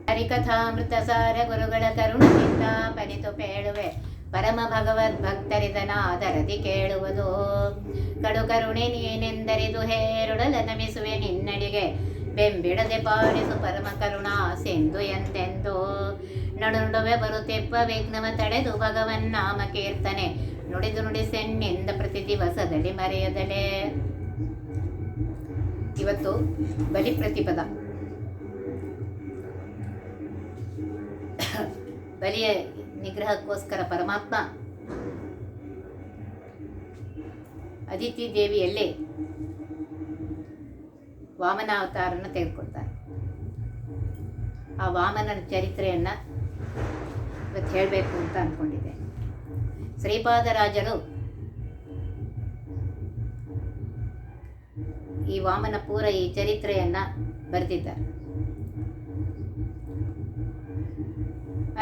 ಹರಿಕಥಾಮೃತ ಸಾರ ಗುರುಗಳ ಕರುಣದಿಂದ ಪನಿತು ಪೇಳುವೆ ಪರಮ ಭಗವದ್ಭಕ್ತರಿದನಾದರದಿ ಕೇಳುವುದು. ಕಡು ಕರುಣೆ ನೀನೆಂದರಿದು ಹೇರುಡಲ ನಮಿಸುವೆ ನಿನ್ನಡಿಗೆ ಬೆಂಬಿಡದೆ ಪಾಲಿಸು ಪರಮ ಕರುಣಾ ಸಿಂಧು ಎಂದೆಂದು. ನಡು ನಡುವೆ ಬರುತ್ತೆಪ್ಪ ವಿಘ್ನವ ತಡೆದು ಭಗವನ್ ನಾಮ ಕೀರ್ತನೆ ನುಡಿದು ನುಡಿಸೆನ್ನಿಂದ ಪ್ರತಿ ದಿವಸದಲ್ಲಿ ಮರೆಯದಲೆ. ಇವತ್ತು ಬಲಿ ಪ್ರತಿಪದ. ಬಲಿಯ ನಿಗ್ರಹಕ್ಕೋಸ್ಕರ ಪರಮಾತ್ಮ ಅದಿತಿ ದೇವಿಯಲ್ಲಿ ವಾಮನಾವತಾರನ ತೆಗೆದುಕೊಳ್ತಾನೆ. ಆ ವಾಮನನ ಚರಿತ್ರೆಯನ್ನು ಇವತ್ತು ಹೇಳಬೇಕು ಅಂತ ಅಂದ್ಕೊಂಡಿದ್ದೆ. ಶ್ರೀಪಾದರಾಜರು ಈ ವಾಮನ ಪೂರ ಈ ಚರಿತ್ರೆಯನ್ನು ಬರೆದಿದ್ದಾರೆ.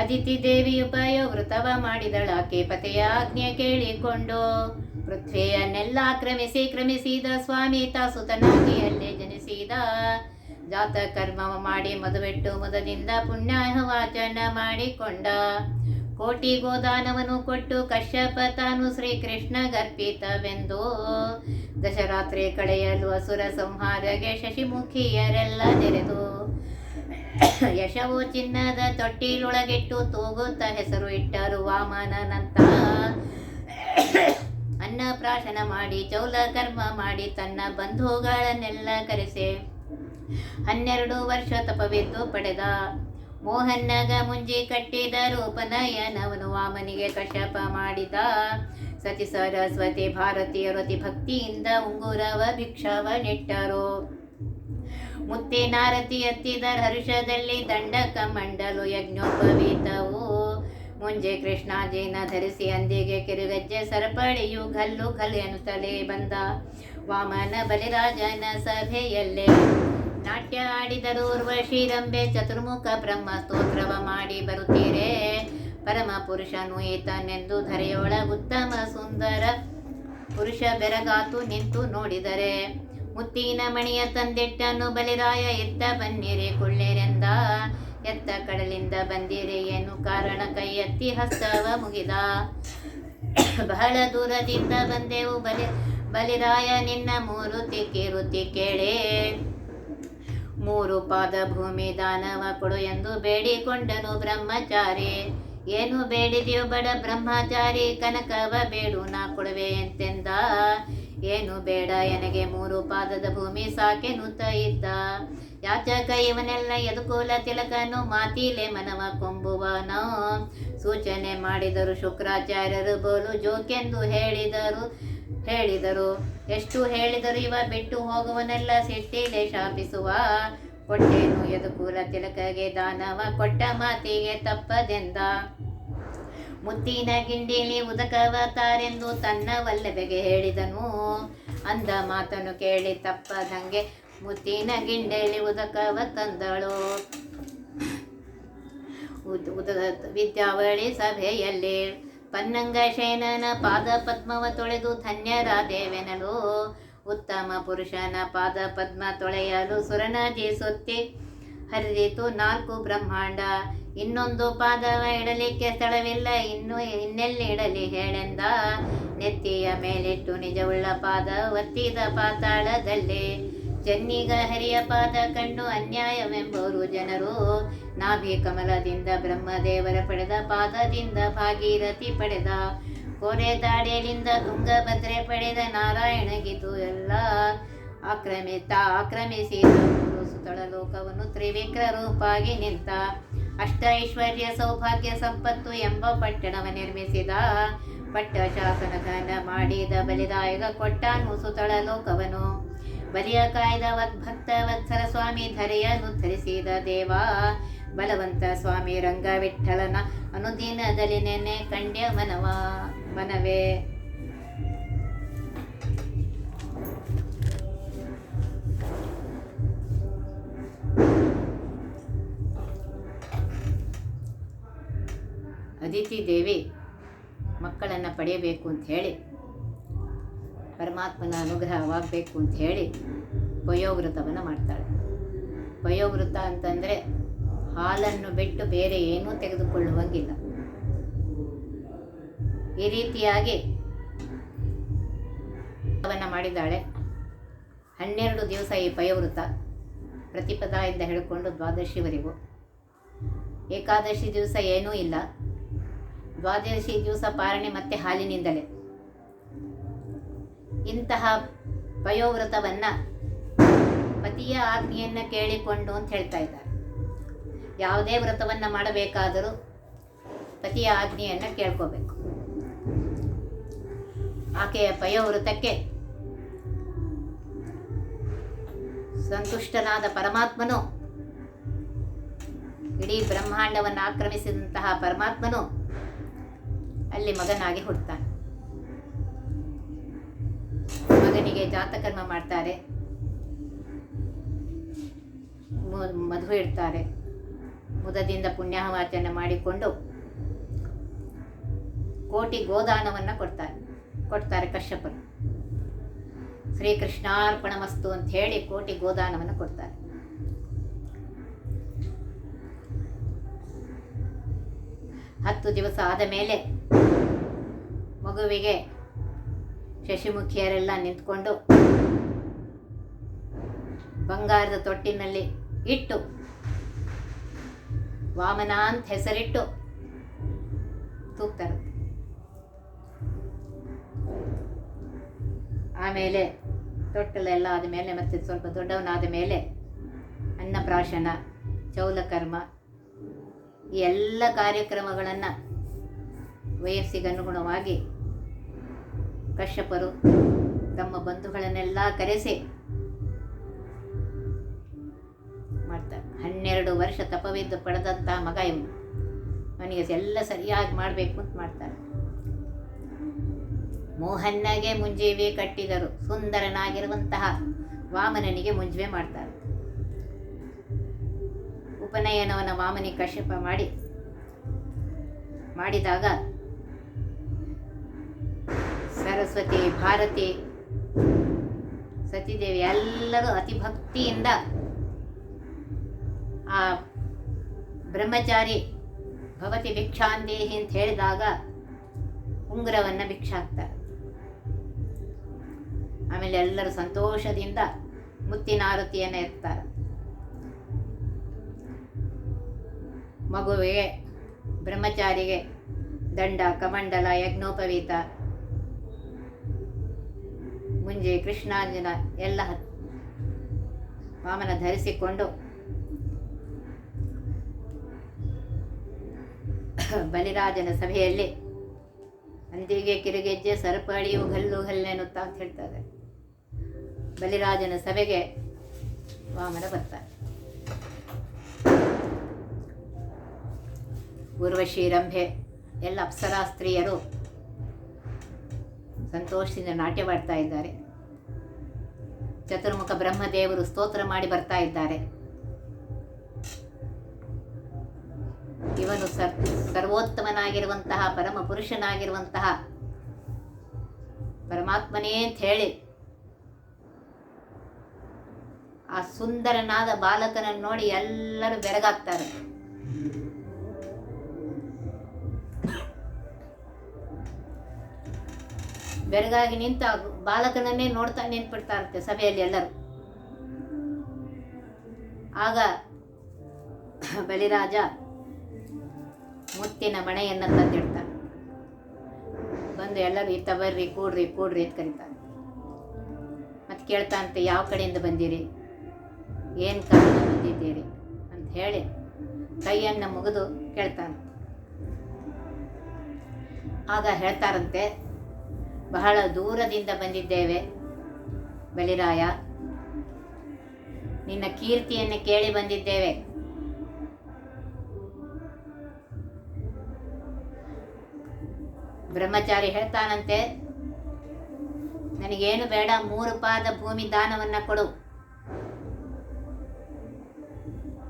ಅದಿತಿ ದೇವಿಯು ಪಯೋವೃತವ ಮಾಡಿದಳಾಕೆ ಪತೆಯ ಆಜ್ಞೆ ಕೇಳಿಕೊಂಡು ಪೃಥ್ವಿಯನ್ನೆಲ್ಲ ಕ್ರಮಿಸಿದ ಸ್ವಾಮಿ ತಾಸುತನಾಗಿ ಅಲ್ಲೇ ಜನಿಸಿದ. ಜಾತ ಕರ್ಮವ ಮಾಡಿ ಮದುವೆಟ್ಟು ಮುದದಿಂದ ಪುಣ್ಯ ವಾಚನ ಮಾಡಿಕೊಂಡ. ಕೋಟಿ ಗೋದಾನವನ್ನು ಕೊಟ್ಟು ಕಶ್ಯಪ ತಾನು ಶ್ರೀಕೃಷ್ಣ ಗರ್ಪಿತವೆಂದು ದಶರಾತ್ರಿ ಕಳೆಯಲು ಅಸುರ ಸಂಹಾರಗೆ ಶಶಿಮುಖಿಯರೆಲ್ಲ ನೆರೆದು ಯಶವು ಚಿನ್ನದ ತೊಟ್ಟಿಲೊಳಗಿಟ್ಟು ತೂಗುತ್ತ ಹೆಸರು ಇಟ್ಟರು ವಾಮನನಂತ. ಅನ್ನಪ್ರಾಶನ ಮಾಡಿ ಚೌಲ ಕರ್ಮ ಮಾಡಿ ತನ್ನ ಬಂಧುಗಳನ್ನೆಲ್ಲ ಕರೆಸಿ 12 ವರ್ಷ ತಪವಿದ್ದು ಪಡೆದ. ಮೋಹನ್ನಗ ಮುಂಜಿ ಕಟ್ಟಿದ ರೂಪನಯನವನು ವಾಮನಿಗೆ ಕಶ್ಯಪ ಮಾಡಿದ. ಸತಿ ಸರಸ್ವತಿ ಭಾರತೀಯರು ಅತಿ ಭಕ್ತಿಯಿಂದ ಉಂಗುರವ ಭಿಕ್ಷಾವ ನೆಟ್ಟರು. ಮುತ್ತಿನಾರತಿ ಎತ್ತಿದ ಹರುಷದಲ್ಲಿ ದಂಡಕ ಮಂಡಲು ಯಜ್ಞೋಪವೀತವು. ಮುಂಜೆ ಕೃಷ್ಣಾಜಿನ ಧರಿಸಿ ಅಂದಿಗೆ ಕಿರುಗಜ್ಜೆ ಸರಪಳಿಯು ಗಲ್ಲು ಗಲ್ಲು ಎನ್ನುತ್ತಲೇ ಬಂದ. ವಾಮನ ಬಲಿರಾಜನ ಸಭೆಯಲ್ಲೇ ನಾಟ್ಯ ಆಡಿದರು ಉರ್ವಶಿ ರಂಬೆ ಚತುರ್ಮುಖ ಬ್ರಹ್ಮ ಸ್ತೋತ್ರವ ಮಾಡಿ ಬರುತ್ತೀರೇ. ಪರಮ ಪುರುಷನು ಈತನೆಂದು ಧರೆಯೊಳ ಉತ್ತಮ ಸುಂದರ ಪುರುಷ ಬೆರಗಾತು ನಿಂತು ನೋಡಿದರೆ. ಮುತ್ತಿನ ಮಣಿಯ ತಂದಿಟ್ಟನು ಬಲಿರಾಯ ಎತ್ತ ಬನ್ನಿರಿ ಕೊಳ್ಳೆರೆಂದ. ಎತ್ತ ಕಡಲಿಂದ ಬಂದಿರಿ ಏನು ಕಾರಣ ಕೈ ಎತ್ತಿ ಹಸ್ತವ ಮುಗಿದ. ಬಹಳ ದೂರದಿಂದ ಬಂದೆವು ಬಲಿರಾಯ ನಿನ್ನ ಮೂರುತಿ ಕಿರುತಿ ಕೇಳೆ. 3 ಪಾದ ಭೂಮಿ ದಾನವ ಕೊಡು ಎಂದು ಬೇಡಿಕೊಂಡನು ಬ್ರಹ್ಮಚಾರಿ. ಏನು ಬೇಡಿದೆಯೋ ಬಡ ಬ್ರಹ್ಮಚಾರಿ ಕನಕವ ಬೇಡು ನಾ ಕೊಡುವೆ ಎಂತೆಂದ. ಏನು ಬೇಡ ಎನಗೆ 3 ಪಾದದ ಭೂಮಿ ಸಾಕೆನುತ್ತ ಇದ್ದ. ಯಾಚಕ ಇವನೆಲ್ಲ ಯದುಕುಲ ತಿಲಕನು ಮಾತಿಲೆ ಮನವ ಕೊಂಬುವನೋ. ಸೂಚನೆ ಮಾಡಿದರು ಶುಕ್ರಾಚಾರ್ಯರು ಬೋಲು ಜೋಕೆಂದು ಹೇಳಿದರು. ಎಷ್ಟು ಹೇಳಿದರು ಇವ ಬಿಟ್ಟು ಹೋಗುವನೆಲ್ಲ ಸಿಟ್ಟಿಲೆ ಶಾಪಿಸುವ. ಕೊಟ್ಟೇನು ಯದುಕುಲ ತಿಲಕಗೆ ದಾನವ ಕೊಟ್ಟ ಮಾತಿಗೆ ತಪ್ಪದೆಂದ. ಮುತ್ತಿನ ಗಿಂಡಿಲಿ ಉದಕವ ತಾರೆಂದು ತನ್ನ ವಲ್ಲಭೆಗೆ ಹೇಳಿದನು. ಅಂದ ಮಾತನ್ನು ಕೇಳಿ ತಪ್ಪದಂಗೆ ಮುತ್ತಿನ ಗಿಂಡೆಲಿ ಉದಕವ ತಂದಳು. ವಿದ್ಯಾವಳಿ ಸಭೆಯಲ್ಲಿ ಪನ್ನಂಗ ಶಯನನ ಪಾದ ಪದ್ಮವ ತೊಳೆದು ಧನ್ಯರಾದೇವೆನಲು. ಉತ್ತಮ ಪುರುಷನ ಪಾದ ಪದ್ಮ ತೊಳೆಯಲು ಸುರನಜಿ ಸುತ್ತಿ ಹರಿದಿತು 4 ಬ್ರಹ್ಮಾಂಡ. ಇನ್ನೊಂದು ಪಾದವ ಇಡಲಿಕ್ಕೆ ಸ್ಥಳವಿಲ್ಲ ಇನ್ನೆಲ್ಲಿ ಇಡಲಿ ಹೇಳೆಂದ. ನೆತ್ತಿಯ ಮೇಲಿಟ್ಟು ನಿಜವುಳ್ಳ ಪಾದ ಒತ್ತಿದ ಪಾತಾಳದಲ್ಲಿ. ಜನ್ನಿಗ ಹರಿಯ ಪಾದ ಕಂಡು ಅನ್ಯಾಯವೆಂಬರು ಜನರು. ನಾಭಿ ಕಮಲದಿಂದ ಬ್ರಹ್ಮದೇವರ ಪಡೆದ ಪಾದದಿಂದ ಭಾಗೀರಥಿ ಪಡೆದ. ಕೋರೆ ದಾಡಿಯಲಿಂದ ತುಂಗಭದ್ರೆ ಪಡೆದ ನಾರಾಯಣಗಿದು ಎಲ್ಲ. ಆಕ್ರಮಿಸಿದ ಸುತಳ ಲೋಕವನ್ನು ತ್ರಿವಿಕ್ರ ರೂಪಾಗಿ ನಿಂತ. ಅಷ್ಟ ಐಶ್ವರ್ಯ ಸೌಭಾಗ್ಯ ಸಂಪತ್ತು ಎಂಬ ಪಟ್ಟಣವ ನಿರ್ಮಿಸಿದ. ಪಟ್ಟ ಶಾಸನಗನ ಮಾಡಿದ ಬಲಿದಾಯಕ ಕೊಟ್ಟಾನು ಸುತಳ ಲೋಕವನು. ಬಲಿಯ ಕಾಯ್ದ ವದ್ಭಕ್ತ ವತ್ಸರ ಸ್ವಾಮಿ ಧರೆಯನ್ನು ಧರಿಸಿದ ದೇವ. ಬಲವಂತ ಸ್ವಾಮಿ ರಂಗ ವಿಠಲನ ಅನುದಿನದಲ್ಲಿ ನೆನೆ ಕಂಡ್ಯ ಮನವೇ. ಅದಿತಿ ದೇವಿ ಮಕ್ಕಳನ್ನು ಪಡೆಯಬೇಕು ಅಂತ ಹೇಳಿ ಪರಮಾತ್ಮನ ಅನುಗ್ರಹವಾಗಬೇಕು ಅಂತ ಹೇಳಿ ಪಯೋವೃತವನ್ನು ಮಾಡ್ತಾಳೆ. ಪಯೋವೃತ ಅಂತಂದರೆ ಹಾಲನ್ನು ಬಿಟ್ಟು ಬೇರೆ ಏನೂ ತೆಗೆದುಕೊಳ್ಳುವಂಗಿಲ್ಲ. ಈ ರೀತಿಯಾಗಿ ಮಾಡಿದ್ದಾಳೆ. 12 ದಿವಸ ಈ ಪಯೋವೃತ, ಪ್ರತಿಪದಾಯಿಂದ ಹಿಡ್ಕೊಂಡು ದ್ವಾದಶಿವರೆಗೂ. ಏಕಾದಶಿ ದಿವಸ ಏನೂ ಇಲ್ಲ. ದ್ವಾದಶಿ ದಿವಸ ಪಾರಣೆ ಮತ್ತೆ ಹಾಲಿನಿಂದಲೇ. ಇಂತಹ ಪಯೋವ್ರತವನ್ನು ಪತಿಯ ಆಜ್ಞೆಯನ್ನು ಕೇಳಿಕೊಂಡು ಅಂತ ಹೇಳ್ತಾ ಇದ್ದಾರೆ. ಯಾವುದೇ ವ್ರತವನ್ನು ಮಾಡಬೇಕಾದರೂ ಪತಿಯ ಆಜ್ಞೆಯನ್ನು ಕೇಳ್ಕೋಬೇಕು. ಆಕೆಯ ಪಯೋವ್ರತಕ್ಕೆ ಸಂತುಷ್ಟನಾದ ಪರಮಾತ್ಮನು, ಇಡೀ ಬ್ರಹ್ಮಾಂಡವನ್ನು ಆಕ್ರಮಿಸಿದಂತಹ ಪರಮಾತ್ಮನು ಅಲ್ಲಿ ಮಗನಾಗಿ ಹುಟ್ಟುತ್ತಾನೆ. ಮಗನಿಗೆ ಜಾತಕರ್ಮ ಮಾಡ್ತಾರೆ, ಮದುವೆ ಇಡ್ತಾರೆ. ಮುದದಿಂದ ಪುಣ್ಯವಾಚನ ಮಾಡಿಕೊಂಡು ಕೋಟಿ ಗೋದಾನವನ್ನು ಕೊಡ್ತಾರೆ ಕಶ್ಯಪರು. ಶ್ರೀಕೃಷ್ಣಾರ್ಪಣಮಸ್ತು ಅಂತ ಹೇಳಿ ಕೋಟಿ ಗೋದಾನವನ್ನು ಕೊಡ್ತಾರೆ. ಹತ್ತು ದಿವಸ ಆದ ಮೇಲೆ ಮಗುವಿಗೆ ಶಶಿಮುಖಿಯರೆಲ್ಲ ನಿಂತ್ಕೊಂಡು ಬಂಗಾರದ ತೊಟ್ಟಿನಲ್ಲಿ ಇಟ್ಟು ವಾಮನ ಅಂತ ಹೆಸರಿಟ್ಟು ತೂಗ್ತಾರೆ. ಆಮೇಲೆ ತೊಟ್ಟಲೆಲ್ಲ ಆದಮೇಲೆ ಮತ್ತೆ ಸ್ವಲ್ಪ ದೊಡ್ಡವನಾದ ಮೇಲೆ ಅನ್ನಪ್ರಾಶನ, ಚೌಲಕರ್ಮ, ಈ ಎಲ್ಲ ಕಾರ್ಯಕ್ರಮಗಳನ್ನು ವಯಸ್ಸಿಗನುಗುಣವಾಗಿ ಕಶ್ಯಪರು ತಮ್ಮ ಬಂಧುಗಳನ್ನೆಲ್ಲ ಕರೆಸಿ ಮಾಡ್ತಾರೆ. 12 ವರ್ಷ ತಪವಿದ್ದು ಪಡೆದಂಥ ಮಗ ಇವನು. ಅವನಿಗೆ ಎಲ್ಲ ಸರಿಯಾಗಿ ಮಾಡಬೇಕು ಅಂತ ಮಾಡ್ತಾರೆ. ಮೋಹನ್ನಗೆ ಮುಂಜೀವಿ ಕಟ್ಟಿದರು, ಸುಂದರನಾಗಿರುವಂತಹ ವಾಮನನಿಗೆ ಮುಂಜುವೆ ಮಾಡ್ತಾರೆ. ಉಪನಯನವನ್ನು ವಾಮನಿ ಕಶ್ಯಪ ಮಾಡಿದಾಗ ಸರಸ್ವತಿ, ಭಾರತಿ, ಸತೀದೇವಿ ಎಲ್ಲರೂ ಅತಿ ಭಕ್ತಿಯಿಂದ ಆ ಬ್ರಹ್ಮಚಾರಿ ಭವತಿ ಭಿಕ್ಷಾಂದೇಹಿ ಅಂತ ಹೇಳಿದಾಗ ಉಂಗುರವನ್ನು ಭಿಕ್ಷೆ ಹಾಕ್ತಾರೆ. ಆಮೇಲೆ ಎಲ್ಲರೂ ಸಂತೋಷದಿಂದ ಮುತ್ತಿನ ಆರತಿಯನ್ನು ಎತ್ತಾರೆ. ಮಗುವಿಗೆ, ಬ್ರಹ್ಮಚಾರಿಗೆ ದಂಡ, ಕಮಂಡಲ, ಯಜ್ಞೋಪವೀತ, ಮುಂಜೆ ಕೃಷ್ಣಾರ್ಜುನ ಎಲ್ಲ ವಾಮನ ಧರಿಸಿಕೊಂಡು ಬಲಿರಾಜನ ಸಭೆಯಲ್ಲಿ ಅಂದಿಗೆ ಕಿರುಗೆಜ್ಜೆ ಸರಪಳಿಯು ಗಲ್ಲು ಗಲ್ಲೆನ್ನುತ್ತಾ ಅಂತ ಹೇಳ್ತಾರೆ. ಬಲಿರಾಜನ ಸಭೆಗೆ ವಾಮನ ಬರ್ತಾರೆ. ಊರ್ವಶಿ, ರಂಭೆ ಎಲ್ಲ ಅಪ್ಸರಾ ಸ್ತ್ರೀಯರು ಸಂತೋಷದಿಂದ ನಾಟ್ಯವಾಡ್ತಾ ಇದ್ದಾರೆ. ಚತುರ್ಮುಖ ಬ್ರಹ್ಮದೇವರು ಸ್ತೋತ್ರ ಮಾಡಿ ಬರ್ತಾ ಇದ್ದಾರೆ. ಇವನು ಸರ್ವೋತ್ತಮನಾಗಿರುವಂತಹ ಪರಮ ಪುರುಷನಾಗಿರುವಂತಹ ಪರಮಾತ್ಮನೇ ಅಂತ ಹೇಳಿ ಆ ಸುಂದರನಾದ ಬಾಲಕನನ್ನು ನೋಡಿ ಎಲ್ಲರೂ ಬೆರಗಾಗ್ತಾರೆ. ಬೆರಗಾಗಿ ನಿಂತ ಬಾಲಕನನ್ನೇ ನೋಡ್ತಾ ನಿಂತ್ಬಿಡ್ತಾ ಇರುತ್ತೆ ಸಭೆಯಲ್ಲಿ ಎಲ್ಲರೂ. ಆಗ ಬಲಿರಾಜ ಮುತ್ತಿನ ಮಣೆಯನ್ನು ತಂದಿಡ್ತಾನೆ. ಬಂದು ಎಲ್ಲರೂ ಇತ್ತ ಬರ್ರಿ, ಕೂಡ್ರಿ ಅಂತ ಕರೀತಾನೆ. ಮತ್ತೆ ಕೇಳ್ತಾನಂತೆ, ಯಾವ ಕಡೆಯಿಂದ ಬಂದಿರಿ, ಏನು ಕಾರಣ ಬಂದಿದ್ದೀರಿ ಅಂತ ಹೇಳಿ ಕೈಯನ್ನು ಮುಗಿದು ಕೇಳ್ತಾನೆ. ಆಗ ಹೇಳ್ತಾರಂತೆ, ಬಹಳ ದೂರದಿಂದ ಬಂದಿದ್ದೇವೆ ಬಲಿರಾಯ, ನಿನ್ನ ಕೀರ್ತಿಯನ್ನು ಕೇಳಿ ಬಂದಿದ್ದೇವೆ. ಬ್ರಹ್ಮಚಾರಿ ಹೇಳ್ತಾನಂತೆ, ನನಗೇನು ಬೇಡ, 3 ಪಾದ ಭೂಮಿ ದಾನವನ್ನು ಕೊಡು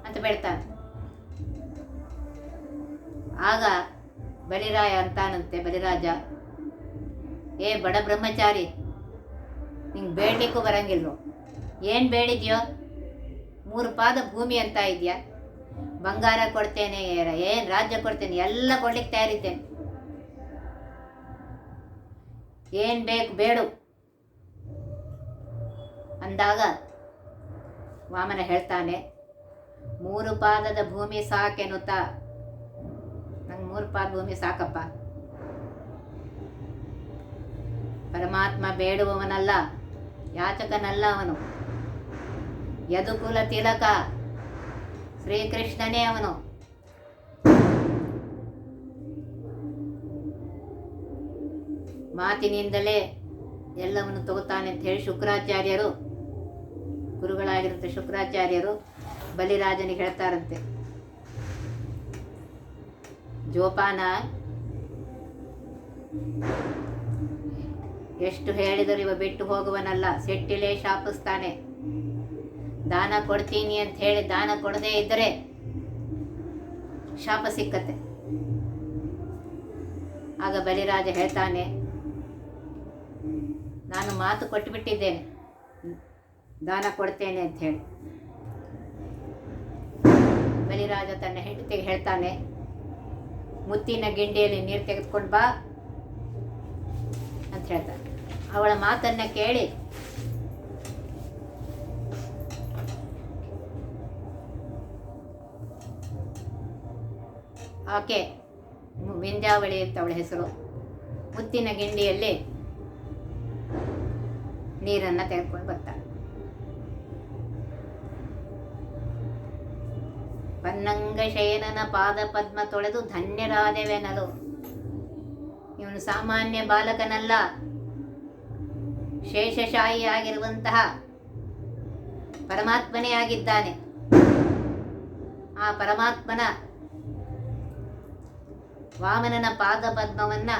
ಅಂತ ಬೇಡ್ತಾನೆ. ಆಗ ಬಲಿರಾಯ ಅಂತಾನಂತೆ, ಬಲಿರಾಜ, ಏ ಬಡ ಬ್ರಹ್ಮಚಾರಿ, ನಿಂಗೆ ಬೇಡಲಿಕ್ಕೂ ಬರಂಗಿಲ್ವೋ, ಏನು ಬೇಡಿದ್ಯೋ, 3 ಪಾದ ಭೂಮಿ ಅಂತ ಇದೆಯಾ, ಬಂಗಾರ ಕೊಡ್ತೇನೆ, ಏನು ರಾಜ್ಯ ಕೊಡ್ತೇನೆ, ಎಲ್ಲ ಕೊಡ್ಲಿಕ್ಕೆ ತಯಾರಿದ್ದೇನೆ, ಏನು ಬೇಕು ಬೇಡು ಅಂದಾಗ ವಾಮನ ಹೇಳ್ತಾನೆ, 3 ಪಾದದ ಭೂಮಿ ಸಾಕೆನುತ, ನಂಗೆ 3 ಪಾದ ಭೂಮಿ ಸಾಕಪ್ಪ. ಪರಮಾತ್ಮ ಬೇಡುವವನಲ್ಲ, ಯಾಚಕನಲ್ಲ ಅವನು, ಯದುಕುಲ ತಿಲಕ ಶ್ರೀಕೃಷ್ಣನೇ ಅವನು. ಮಾತಿನಿಂದಲೇ ಎಲ್ಲವನ್ನು ತಗೋತಾನೆ ಅಂತ ಹೇಳಿ ಶುಕ್ರಾಚಾರ್ಯರು, ಗುರುಗಳಾಗಿರುತ್ತೆ ಶುಕ್ರಾಚಾರ್ಯರು, ಬಲಿರಾಜನಿಗೆ ಹೇಳ್ತಾರಂತೆ, ಜೋಪಾನ, ಎಷ್ಟು ಹೇಳಿದರೂ ಇವ ಬಿಟ್ಟು ಹೋಗುವನಲ್ಲ, ಸೆಟ್ಟಿಲೇ ಶಾಪಿಸ್ತಾನೆ. ದಾನ ಕೊಡ್ತೀನಿ ಅಂತ ಹೇಳಿ ದಾನ ಕೊಡದೇ ಇದ್ದರೆ ಶಾಪ ಸಿಕ್ಕತ್ತೆ. ಆಗ ಬಲಿರಾಜ ಹೇಳ್ತಾನೆ, ನಾನು ಮಾತು ಕೊಟ್ಟುಬಿಟ್ಟಿದ್ದೇನೆ, ದಾನ ಕೊಡ್ತೇನೆ ಅಂತ ಹೇಳಿ. ಬಲಿರಾಜ ತನ್ನ ಹೆಂಡತಿಗೆ ಹೇಳ್ತಾನೆ, ಮುತ್ತಿನ ಗಿಂಡಿಯಲ್ಲಿ ನೀರು ತೆಗೆದುಕೊಂಡು ಬಾ ಅಂತ ಹೇಳ್ತಾನೆ. ಅವಳ ಮಾತನ್ನ ಕೇಳಿ ಆಕೆ, ವಿಂಧ್ಯಾವಳಿ ಅಂತ ಅವಳ ಹೆಸರು, ಮುತ್ತಿನ ಗಿಂಡಿಯಲ್ಲಿ ನೀರನ್ನು ತೆಗೆದುಕೊಂಡು ಬರ್ತಾಳೆ. ಪನ್ನಂಗಶಯನನ ಪಾದ ಪದ್ಮ ತೊಳೆದು ಧನ್ಯರಾದೆವೆನಲು. ಇವನು ಸಾಮಾನ್ಯ ಬಾಲಕನಲ್ಲ, ಶೇಷಶಾಹಿಯಾಗಿರುವಂತಹ ಪರಮಾತ್ಮನೇ ಆಗಿದ್ದಾನೆ. ಆ ಪರಮಾತ್ಮನ ವಾಮನನ ಪಾದ ಪದ್ಮವನ್ನ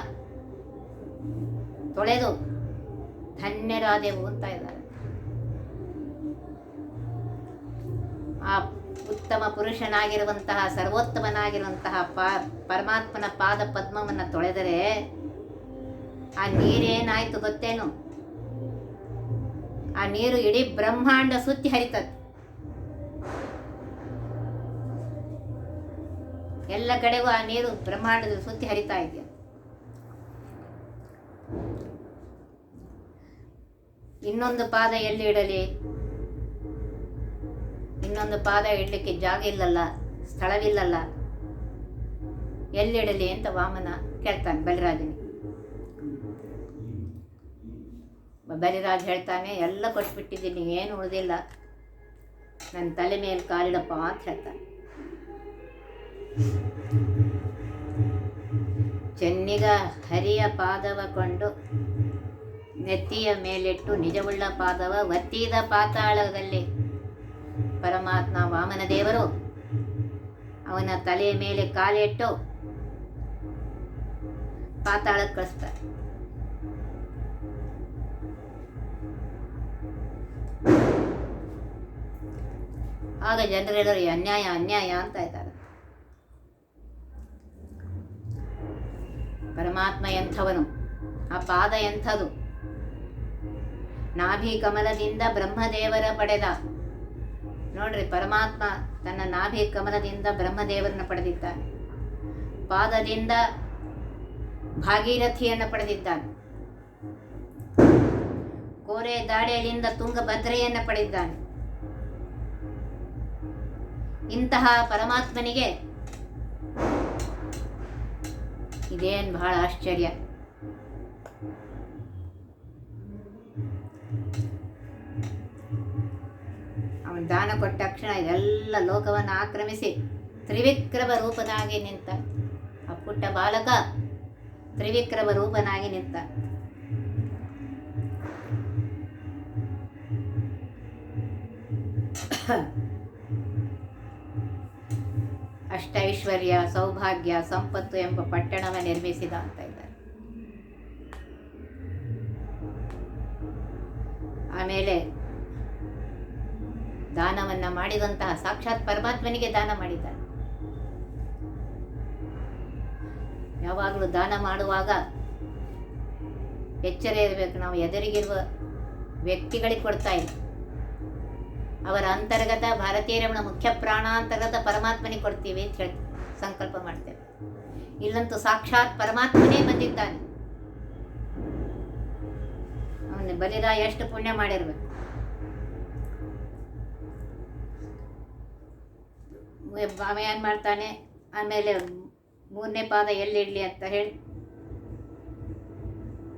ತೊಳೆದು ಧನ್ಯರಾದೆವು ಅಂತ ಇದ್ದಾರೆ. ಆ ಉತ್ತಮ ಪುರುಷನಾಗಿರುವಂತಹ, ಸರ್ವೋತ್ತಮನಾಗಿರುವಂತಹ ಪರಮಾತ್ಮನ ಪಾದ ಪದ್ಮವನ್ನು ತೊಳೆದರೆ ಆ ನೀರೇನಾಯ್ತು ಗೊತ್ತೇನು? ಆ ನೀರು ಇಡೀ ಬ್ರಹ್ಮಾಂಡ ಸುತ್ತಿ ಹರಿತದೆ. ಎಲ್ಲ ಕಡೆಗೂ ಆ ನೀರು ಬ್ರಹ್ಮಾಂಡದ ಸುತ್ತಿ ಹರಿತಾ ಇದೆಯಾ. ಇನ್ನೊಂದು ಪಾದ ಎಲ್ಲಿ ಇಡಲಿ? ಇನ್ನೊಂದು ಪಾದ ಇಡಲಿಕ್ಕೆ ಜಾಗ ಇಲ್ಲಲ್ಲ, ಸ್ಥಳವಿಲ್ಲಲ್ಲ, ಎಲ್ಲಿಡಲಿ ಅಂತ ವಾಮನ ಕೇಳ್ತಾನೆ ಬಲಿರಾಜನಿಗೆ. ಬಲಿರಾಜ ಹೇಳ್ತಾನೆ, ಎಲ್ಲ ಕೊಟ್ಬಿಟ್ಟಿದ್ದೀನಿ, ಏನು ಉಳಿದಿಲ್ಲ, ನನ್ನ ತಲೆ ಮೇಲೆ ಕಾಲಿಡಪ್ಪ ಅಂತ ಹೇಳ್ತಾನೆ. ಚೆನ್ನಿಗ ಹರಿಯ ಪಾದವ ಕೊಂಡು ನೆತ್ತಿಯ ಮೇಲಿಟ್ಟು ನಿಜವುಳ್ಳ ಪಾದವ ಒತ್ತಿದ ಪಾತಾಳದಲ್ಲಿ ಪರಮಾತ್ಮ ವಾಮನ ದೇವರು ಅವನ ತಲೆಯ ಮೇಲೆ ಕಾಲಿಟ್ಟು ಪಾತಾಳಕ್ಕೆ ಕಳಿಸ್ತಾರೆ. ಆಗ ಜನರೆಲ್ಲರೂ ಅನ್ಯಾಯ ಅನ್ಯಾಯ ಅಂತ ಇದ್ದಾರೆ. ಪರಮಾತ್ಮ ಎಂಥವನು, ಆ ಪಾದ ಎಂಥದು? ನಾಭಿ ಕಮಲದಿಂದ ಬ್ರಹ್ಮದೇವರ ಪಡೆದ. ನೋಡ್ರಿ, ಪರಮಾತ್ಮ ತನ್ನ ನಾಭಿ ಕಮಲದಿಂದ ಬ್ರಹ್ಮದೇವರನ್ನ ಪಡೆದಿದ್ದಾನೆ, ಪಾದದಿಂದ ಭಾಗೀರಥಿಯನ್ನು ಪಡೆದಿದ್ದಾನೆ, ಕೋರೆ ದಾಡೆಯಲ್ಲಿಂದ ತುಂಗಭದ್ರೆಯನ್ನು ಪಡೆದಿದ್ದಾನೆ. ಇಂತಹ ಪರಮಾತ್ಮನಿಗೆ ಇದೇನು ಬಹಳ ಆಶ್ಚರ್ಯ. ಅವನು ದಾನ ಕೊಟ್ಟ ತಕ್ಷಣ ಇದೆಲ್ಲ ಲೋಕವನ್ನು ಆಕ್ರಮಿಸಿ ತ್ರಿವಿಕ್ರಮ ರೂಪನಾಗಿ ನಿಂತ. ಆ ಪುಟ್ಟ ಬಾಲಕ ತ್ರಿವಿಕ್ರಮ ರೂಪನಾಗಿ ನಿಂತ. ಅಷ್ಟೈಶ್ವರ್ಯ, ಸೌಭಾಗ್ಯ, ಸಂಪತ್ತು ಎಂಬ ಪಟ್ಟಣವ ನಿರ್ಮಿಸಿದ ಅಂತ ಇದ್ದಾರೆ. ಆಮೇಲೆ ದಾನವನ್ನ ಮಾಡಿದಂತಹ ಸಾಕ್ಷಾತ್ ಪರಮಾತ್ಮನಿಗೆ ದಾನ ಮಾಡಿದ್ದಾನೆ. ಯಾವಾಗಲೂ ದಾನ ಮಾಡುವಾಗ ಎಚ್ಚರ ಇರಬೇಕು. ನಾವು ಎದುರಿಗಿರುವ ವ್ಯಕ್ತಿಗಳಿಗೆ ಕೊಡ್ತಾ ಇಲ್ಲ, ಅವರ ಅಂತರ್ಗತ ಭಾರತೀಯ ರಮಣ ಮುಖ್ಯ ಪ್ರಾಣಾಂತರ್ಗತ ಪರಮಾತ್ಮನಿಗೆ ಕೊಡ್ತೀವಿ ಅಂತ ಹೇಳಿ ಸಂಕಲ್ಪ ಮಾಡ್ತೇವೆ. ಇಲ್ಲಂತೂ ಸಾಕ್ಷಾತ್ ಪರಮಾತ್ಮನೇ ಬಂದಿದ್ದಾನೆ. ಅವನ ಬಲಿರಾಯ ಎಷ್ಟು ಪುಣ್ಯ ಮಾಡಿರ್ಬೇಕು. ಅವ ಏನು ಮಾಡ್ತಾನೆ, ಆಮೇಲೆ 3ನೇ ಪಾದ ಎಲ್ಲಿಡ್ಲಿ ಅಂತ ಹೇಳಿ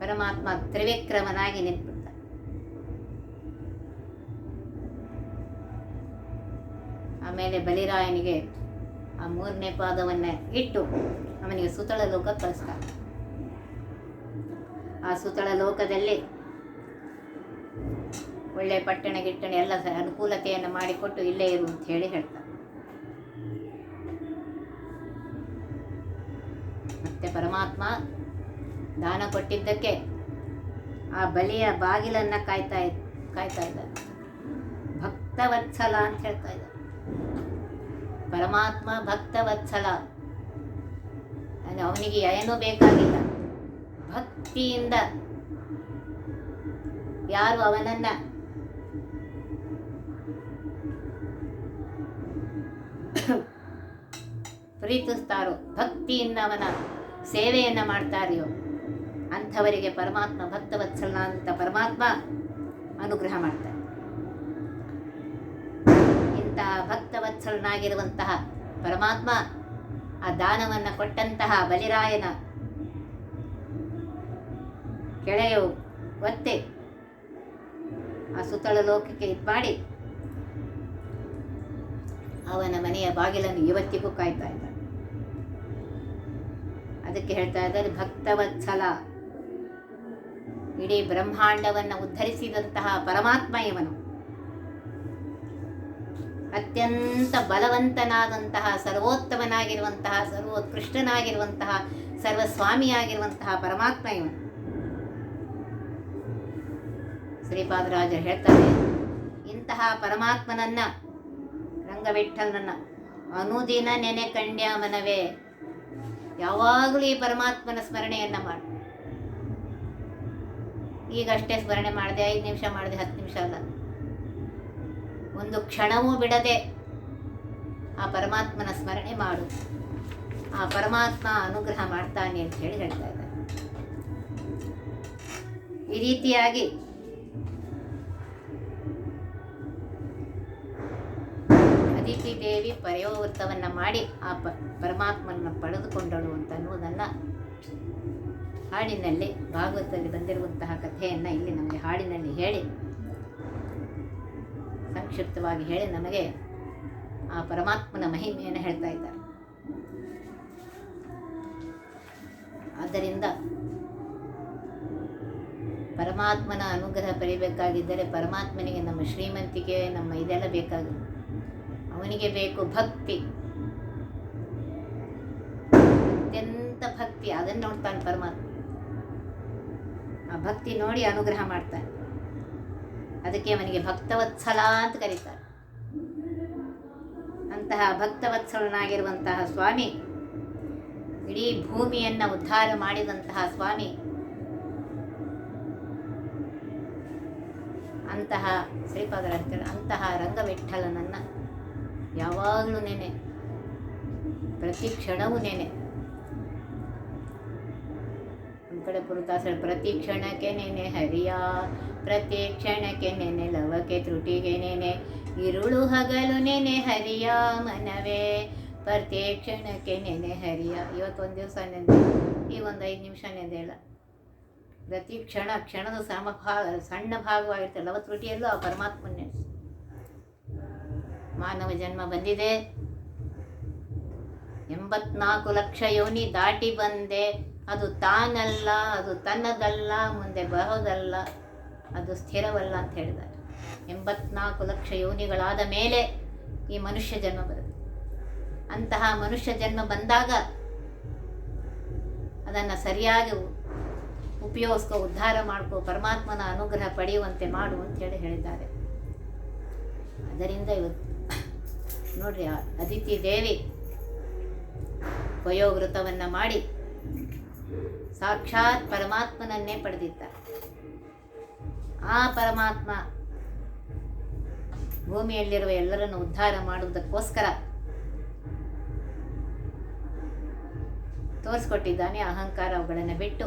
ಪರಮಾತ್ಮ ತ್ರಿವಿಕ್ರಮನಾಗಿ ನಿಂತ್ಬಿಡ್ತಾನೆ. ಆಮೇಲೆ ಬಲಿರಾಯನಿಗೆ ಆ 3ನೇ ಪಾದವನ್ನ ಇಟ್ಟು ಅವನಿಗೆ ಸುತಳ ಲೋಕ ಕಳಿಸ್ತಾನೆ. ಆ ಸುತಳ ಲೋಕದಲ್ಲಿ ಒಳ್ಳೆ ಪಟ್ಟಣ ಗಿಟ್ಟಣ ಎಲ್ಲ ಅನುಕೂಲತೆಯನ್ನು ಮಾಡಿಕೊಟ್ಟು ಇಲ್ಲೇ ಇರು ಅಂತ ಹೇಳಿ ಹೇಳ್ತಾನೆ. ಮತ್ತೆ ಪರಮಾತ್ಮ ದಾನ ಕೊಟ್ಟಿದ್ದಕ್ಕೆ ಆ ಬಲಿಯ ಬಾಗಿಲನ್ನು ಕಾಯ್ತಾ ಇದ್ದಾನೆ. ಭಕ್ತವತ್ಸಲ ಅಂತ ಹೇಳ್ತಾ ಇದ್ದಾನೆ. ಪರಮಾತ್ಮ ಭಕ್ತವತ್ಸಲ, ಅವನಿಗೆ ಏನೂ ಬೇಕಾಗಿಲ್ಲ. ಭಕ್ತಿಯಿಂದ ಯಾರು ಅವನನ್ನು ಪ್ರೀತಿಸ್ತಾರೋ, ಭಕ್ತಿಯಿಂದ ಅವನ ಸೇವೆಯನ್ನು ಮಾಡ್ತಾರೆಯೋ ಅಂಥವರಿಗೆ ಪರಮಾತ್ಮ ಭಕ್ತವತ್ಸಲ ಅಂತ ಪರಮಾತ್ಮ ಅನುಗ್ರಹ ಮಾಡ್ತಾರೆ. ಇಂತಹ ಭಕ್ತವತ್ಸಲನಾಗಿರುವಂತಹ ಪರಮಾತ್ಮ ಆ ದಾನವನ್ನು ಕೊಟ್ಟಂತಹ ಬಲಿರಾಯನ ಕೆಳಗೆ ಒತ್ತೆ ಆ ಸುತ್ತಲ ಲೋಕಕ್ಕೆ ಇದು ಮಾಡಿ ಅವನ ಮನೆಯ ಬಾಗಿಲನ್ನು ಇವತ್ತಿಗೂ ಕಾಯ್ತಾ ಇದ್ದಾನೆ. ಅದಕ್ಕೆ ಹೇಳ್ತಾ ಇದ್ದಾರೆ ಭಕ್ತವತ್ಸಲ. ಇಡೀ ಬ್ರಹ್ಮಾಂಡವನ್ನು ಉದ್ಧರಿಸಿದಂತಹ ಪರಮಾತ್ಮ ಇವನು. ಅತ್ಯಂತ ಬಲವಂತನಾದಂತಹ, ಸರ್ವೋತ್ತಮನಾಗಿರುವಂತಹ, ಸರ್ವೋತ್ಕೃಷ್ಟನಾಗಿರುವಂತಹ, ಸರ್ವಸ್ವಾಮಿಯಾಗಿರುವಂತಹ ಪರಮಾತ್ಮ ಇವನು. ಶ್ರೀಪಾದರಾಜರು ಹೇಳ್ತಾರೆ, ಇಂತಹ ಪರಮಾತ್ಮನನ್ನ, ರಂಗವಿಠಲನನ್ನ ಅನುದಿನ ನೆನೆ ಕಂಡ್ಯ ಮನವೇ. ಯಾವಾಗಲೂ ಈ ಪರಮಾತ್ಮನ ಸ್ಮರಣೆಯನ್ನು ಮಾಡು. ಈಗಷ್ಟೇ ಸ್ಮರಣೆ ಮಾಡಿದೆ, 5 ನಿಮಿಷ ಮಾಡಿದೆ, 10 ನಿಮಿಷ ಅಲ್ಲ, ಒಂದು ಕ್ಷಣವೂ ಬಿಡದೆ ಆ ಪರಮಾತ್ಮನ ಸ್ಮರಣೆ ಮಾಡು. ಆ ಪರಮಾತ್ಮ ಅನುಗ್ರಹ ಮಾಡ್ತಾನೆ ಅಂತ ಹೇಳಿ ಹೇಳ್ತಾ ಇದ್ದಾರೆ. ಈ ರೀತಿಯಾಗಿ ಅದಿತಿ ದೇವಿ ಪರ್ಯವೃತ್ತವನ್ನು ಮಾಡಿ ಆ ಪರಮಾತ್ಮನ ಪಡೆದುಕೊಂಡಳು ಅಂತ ಅನ್ನೋದನ್ನು ಹಾಡಿನಲ್ಲಿ, ಭಾಗವತದಲ್ಲಿ ಬಂದಿರುವಂತಹ ಕಥೆಯನ್ನು ಇಲ್ಲಿ ನಮಗೆ ಹಾಡಿನಲ್ಲಿ ಹೇಳಿ, ಸಂಕ್ಷಿಪ್ತವಾಗಿ ಹೇಳಿ ನಮಗೆ ಆ ಪರಮಾತ್ಮನ ಮಹಿಮೆಯನ್ನು ಹೇಳ್ತಾ ಇದ್ದಾರೆ. ಆದ್ದರಿಂದ ಪರಮಾತ್ಮನ ಅನುಗ್ರಹ ಪಡೆಯಬೇಕಾಗಿದ್ದರೆ ಪರಮಾತ್ಮನಿಗೆ ನಮ್ಮ ಶ್ರೀಮಂತಿಕೆ, ನಮ್ಮ ಇದೆಲ್ಲ ಬೇಕಾಗುತ್ತೆ. ಅವನಿಗೆ ಬೇಕು ಭಕ್ತಿ, ಅತ್ಯಂತ ಭಕ್ತಿ. ಅದನ್ನು ನೋಡ್ತಾನೆ ಪರಮಾತ್ಮ. ಆ ಭಕ್ತಿ ನೋಡಿ ಅನುಗ್ರಹ ಮಾಡ್ತಾನೆ. ಅದಕ್ಕೆ ಅವನಿಗೆ ಭಕ್ತವತ್ಸಲ ಅಂತ ಕರೀತಾರೆ. ಅಂತಹ ಭಕ್ತವತ್ಸಲನಾಗಿರುವಂತಹ ಸ್ವಾಮಿ, ಇಡೀ ಭೂಮಿಯನ್ನು ಉದ್ಧಾರ ಮಾಡಿದಂತಹ ಸ್ವಾಮಿ, ಅಂತಹ ಶ್ರೀಪಾದರಾಜರು ಅಂತಹ ರಂಗವಿಠಲನನ್ನು ಯಾವಾಗಲೂ ನೆನೆ, ಪ್ರತಿ ಕ್ಷಣವೂ ನೆನೆ. ಒಂದು ಕಡೆ ಪುರತಾಸರು ಪ್ರತಿ ಕ್ಷಣಕ್ಕೆ ನೆನೆ ಹರಿಯ, ಪ್ರತಿ ಕ್ಷಣಕ್ಕೆ ನೆನೆ ಲವಕ್ಕೆ ತ್ರುಟಿಗೆ ನೆನೆ, ಇರುಳು ಹಗಲು ನೆನೆ ಹರಿಯ ಮನವೇ, ಪ್ರತಿ ಕ್ಷಣಕ್ಕೆ ನೆನೆ ಹರಿಯ. ಇವತ್ತೊಂದು ದಿವಸ ನೆನೆ, ಈಗ ಒಂದು 5 ನಿಮಿಷ ನೆನೆಲ್ಲ. ಪ್ರತಿ ಕ್ಷಣದ ಸಣ್ಣ ಭಾಗವಾಗಿರ್ತದೆ. ಲವ ತ್ರುಟಿಯಲ್ಲೂ ಆ ಪರಮಾತ್ಮನ ನೆನೆಸು. ಮಾನವ ಜನ್ಮ ಬಂದಿದೆ, 84 ಲಕ್ಷ ಯೋನಿ ದಾಟಿ ಬಂದೆ. ಅದು ತಾನಲ್ಲ, ಅದು ತನ್ನದಲ್ಲ, ಮುಂದೆ ಬರೋದಲ್ಲ, ಅದು ಸ್ಥಿರವಲ್ಲ ಅಂತ ಹೇಳಿದ್ದಾರೆ. 84 ಲಕ್ಷ ಯೋನಿಗಳಾದ ಮೇಲೆ ಈ ಮನುಷ್ಯ ಜನ್ಮ ಬರುತ್ತೆ. ಅಂತಹ ಮನುಷ್ಯ ಜನ್ಮ ಬಂದಾಗ ಅದನ್ನು ಸರಿಯಾಗಿ ಉಪಯೋಗಿಸ್ಕೊ, ಉದ್ಧಾರ ಮಾಡ್ಕೊ, ಪರಮಾತ್ಮನ ಅನುಗ್ರಹ ಪಡೆಯುವಂತೆ ಮಾಡು ಅಂತೇಳಿ ಹೇಳಿದ್ದಾರೆ. ಅದರಿಂದ ಇವತ್ತು ನೋಡ್ರಿ, ಅದಿತಿ ದೇವಿ ವಯೋವೃತವನ್ನು ಮಾಡಿ ಸಾಕ್ಷಾತ್ ಪರಮಾತ್ಮನನ್ನೇ ಪಡೆದಿದ್ದಾರೆ. ಆ ಪರಮಾತ್ಮ ಭೂಮಿಯಲ್ಲಿರುವ ಎಲ್ಲರನ್ನು ಉದ್ಧಾರ ಮಾಡುವುದಕ್ಕೋಸ್ಕರ ತೋರಿಸ್ಕೊಟ್ಟಿದ್ದಾನೆ. ಅಹಂಕಾರ ಅವುಗಳನ್ನು ಬಿಟ್ಟು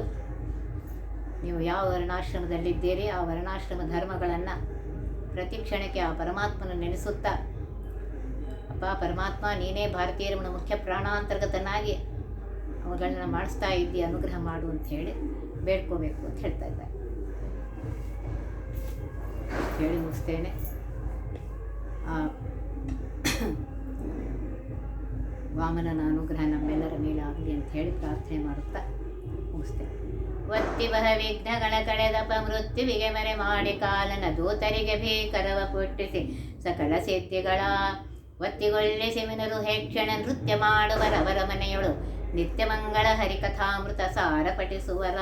ನೀವು ಯಾವ ವರ್ಣಾಶ್ರಮದಲ್ಲಿದ್ದೀರಿ ಆ ವರ್ಣಾಶ್ರಮ ಧರ್ಮಗಳನ್ನು ಪ್ರತಿ ಕ್ಷಣಕ್ಕೆ ಆ ಪರಮಾತ್ಮನ ನೆನೆಸುತ್ತಾ, ಅಪ್ಪ ಪರಮಾತ್ಮ ನೀನೇ ಭಾರತೀಯರ ಮುಖ್ಯ ಪ್ರಾಣಾಂತರ್ಗತನಾಗಿ ಅವುಗಳನ್ನ ಮಾಡಿಸ್ತಾ ಇದ್ದಿ, ಅನುಗ್ರಹ ಮಾಡು ಅಂತ ಹೇಳಿ ಬೇಡ್ಕೋಬೇಕು ಅಂತ ಹೇಳ್ತಾ ಇದ್ದಾರೆ. ಹೇಳಿ ಮುಗಿಸ್ತೇನೆ. ವಾಮನನ ಅನುಗ್ರಹ ನಮ್ಮೆಲ್ಲರ ಮೇಲೆ ಆಗಲಿ ಅಂತ ಹೇಳಿ ಪ್ರಾರ್ಥನೆ ಮಾಡುತ್ತಾ ಮುಗಿಸ್ತೇನೆ. ಒತ್ತಿ ಬಹ ವಿಘ್ನಗಳ ಕಳೆದಪ ಮೃತ್ಯುವಿಗೆ ಮರೆ ಮಾಡಿ ಕಾಲನ ದೂತರಿಗೆ ಭೀಕರವ ಪುಟ್ಟಿಸಿ ಸಕಲ ಸಿದ್ಧಿಗಳ ಒತ್ತಿಗೊಳ್ಳಿಸಿ ಮಿನರು ಹೇಕ್ಷಣ ನೃತ್ಯ ಮಾಡುವರವರ ಮನೆಯೊಳು ನಿತ್ಯ ಮಂಗಳ ಹರಿಕಥಾಮೃತ ಸಾರ ಪಠಿಸುವರ.